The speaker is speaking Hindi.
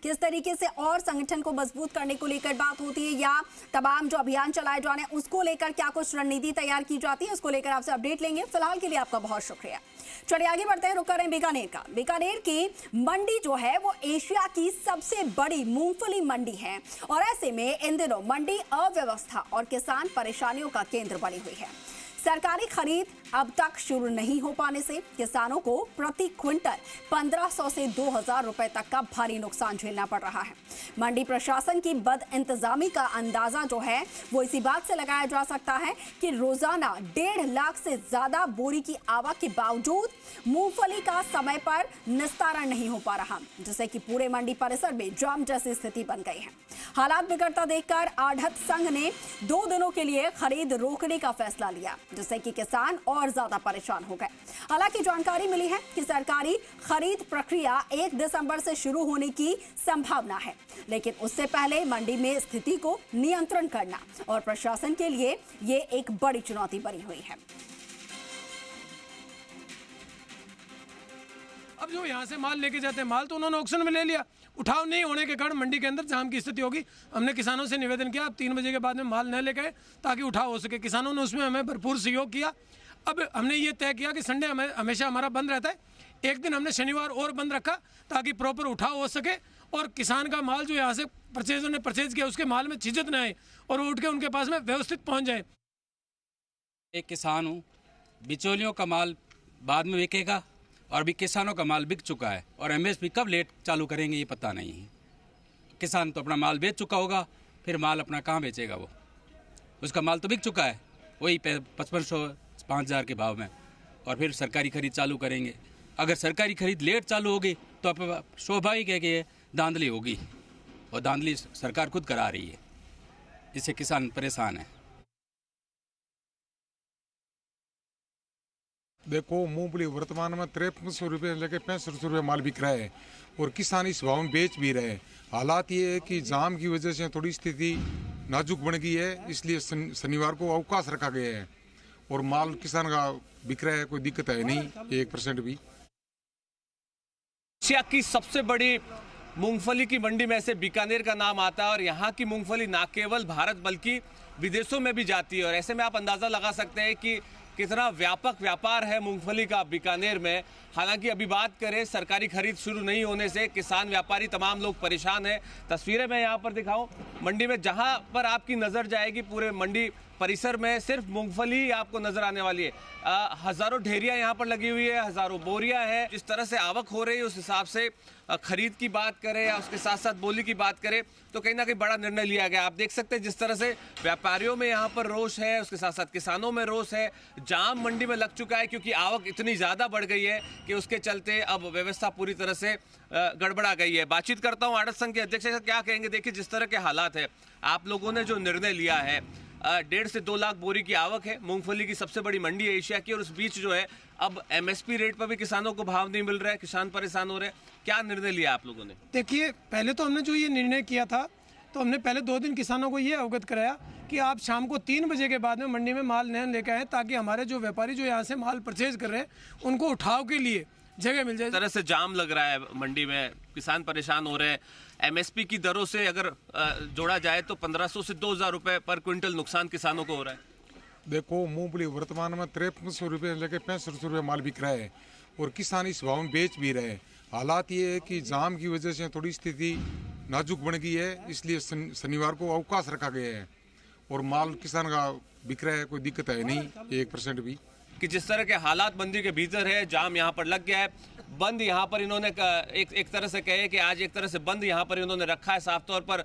किस तरीके से और संगठन को मजबूत करने को लेकर बात होती है या तमाम जो अभियान चलाए जाने उसको लेकर क्या कुछ रणनीति तैयार की जाती है, उसको लेकर आपसे अपडेट लेंगे। फिलहाल के लिए आपका बहुत शुक्रिया। चलिए आगे बढ़ते हैं, रुक कर रहे हैं बीकानेर का। बीकानेर की मंडी जो है वो एशिया की सबसे बड़ी मूंगफली मंडी है और ऐसे में इन दिनों मंडी अव्यवस्था और किसान परेशानियों का केंद्र बनी हुई है। सरकारी खरीद अब तक शुरू नहीं हो पाने से किसानों को प्रति क्विंटल 1500 से 2000 रुपए तक का भारी नुकसान झेलना पड़ रहा है। मंडी प्रशासन की बदइंतजामी का अंदाजा जो है वो इसी बात से लगाया जा सकता है कि रोजाना 1.5 लाख से ज्यादा बोरी की आवक के बावजूद मूंगफली का समय पर निस्तारण नहीं हो पा रहा, जिससे कि पूरे मंडी परिसर में जाम जैसी स्थिति बन गई है। हालात बिगड़ता देखकर आढ़त संघ ने 2 दिनों के लिए खरीद रोकने का फैसला लिया, जिससे कि किसान और ज्यादा परेशान हो गए। हालांकि जानकारी मिली है कि सरकारी खरीद प्रक्रिया 1 दिसंबर से शुरू होने की संभावना है, लेकिन उससे पहले मंडी में स्थिति को नियंत्रण करना और प्रशासन के लिए ये एक बड़ी चुनौती बनी हुई है। अब जो यहाँ से माल लेके जाते हैं, माल तो उन्होंने ऑक्शन में ले लिया, उठाव नहीं होने के कारण मंडी के अंदर जाम की स्थिति होगी। हमने किसानों से निवेदन किया, अब 3 बजे के बाद में माल न लेके आए ताकि उठाव हो सके। किसानों ने उसमें हमें भरपूर सहयोग किया। अब हमने ये तय किया कि संडे हमेशा हमारा बंद रहता है, एक दिन हमने शनिवार और बंद रखा ताकि प्रॉपर उठाव हो सके और किसान का माल जो यहाँ से परचेज किया उसके माल में झिझक न आए और वो उठ के उनके पास में व्यवस्थित पहुँच जाए। एक किसान हूँ, बिचौलियों का माल बाद में बिकेगा और अभी किसानों का माल बिक चुका है और MSP कब लेट चालू करेंगे ये पता नहीं है। किसान तो अपना माल बेच चुका होगा, फिर माल अपना कहाँ बेचेगा? वो उसका माल तो बिक चुका है वही 5500-5000 के भाव में, और फिर सरकारी खरीद चालू करेंगे। अगर सरकारी खरीद लेट चालू होगी तो स्वाभाविक है कि ये धांधली होगी और धांधली सरकार खुद करा रही है, इससे किसान परेशान है। देखो, मूंगफली वर्तमान में 5300 रुपये लेके 6500 रुपये माल बिक रहा है और किसान इस भाव में बेच भी रहे हैं। हालात ये है कि जाम की वजह से थोड़ी स्थिति नाजुक बन गई है, इसलिए शनिवार को अवकाश रखा गया है और माल किसान का बिक रहा है, कोई दिक्कत है नहीं 1% भी। एशिया की सबसे बड़ी मूंगफली की मंडी में से बीकानेर का नाम आता है और यहाँ की मूंगफली ना केवल भारत बल्कि विदेशों में भी जाती है और ऐसे में आप अंदाज़ा लगा सकते हैं कि कितना व्यापक व्यापार है मूंगफली का बीकानेर में। हालांकि अभी बात करें, सरकारी खरीद शुरू नहीं होने से किसान व्यापारी तमाम लोग परेशान हैं। तस्वीरें मैं यहाँ पर दिखाऊं, मंडी में जहाँ पर आपकी नज़र जाएगी पूरे मंडी परिसर में सिर्फ मूंगफली आपको नजर आने वाली है। हजारों ढेरियां यहाँ पर लगी हुई है, हजारों बोरियां हैं। जिस तरह से आवक हो रही है उस हिसाब से खरीद की बात करें या उसके साथ साथ बोली की बात करें तो कहीं ना कहीं बड़ा निर्णय लिया गया। आप देख सकते हैं जिस तरह से व्यापारियों में यहाँ पर रोष है, उसके साथ साथ किसानों में रोष है। जाम मंडी में लग चुका है क्योंकि आवक इतनी ज़्यादा बढ़ गई है कि उसके चलते अब व्यवस्था पूरी तरह से गड़बड़ा गई है। बातचीत करता हूँ आढ़त संघ के अध्यक्ष से, क्या कहेंगे? देखिए जिस तरह के हालात है, आप लोगों ने जो निर्णय लिया है, 1.5 से 2 लाख बोरी की आवक है, मूंगफली की सबसे बड़ी मंडी है एशिया की, और उस बीच जो है अब MSP रेट पर भी किसानों को भाव नहीं मिल रहा है, किसान परेशान हो रहे हैं। क्या निर्णय लिया आप लोगों ने? देखिए, पहले तो हमने जो ये निर्णय किया था तो हमने पहले 2 दिन किसानों को ये अवगत कराया कि आप शाम को 3 बजे के बाद में मंडी में माल नहीं लेकर आए ताकि हमारे जो व्यापारी जो यहाँ से माल परचेज कर रहे हैं उनको उठाव के लिए जगह मिल जाए। इस तरह से जाम लग रहा है मंडी में, किसान परेशान हो रहे हैं। MSP की दरों से अगर जोड़ा जाए तो 1500 से 2000 रुपए पर क्विंटल नुकसान किसानों को हो रहा है। देखो, मूंगफली वर्तमान में 5300 रुपये लेके 6500 रुपये माल बिक रहा है और किसान इस भाव में बेच भी रहे हैं। हालात ये है कि जाम की वजह से थोड़ी स्थिति नाजुक बन गई है, इसलिए शनिवार को अवकाश रखा गया है और माल किसान का बिक रहा है, कोई दिक्कत है नहीं 1% भी। कि जिस तरह के हालात मंडी के भीतर है, जाम यहाँ पर लग गया है, बंद यहाँ पर इन्होंने एक तरह से कहे कि आज एक तरह से बंद यहाँ पर इन्होंने रखा है साफ तौर पर।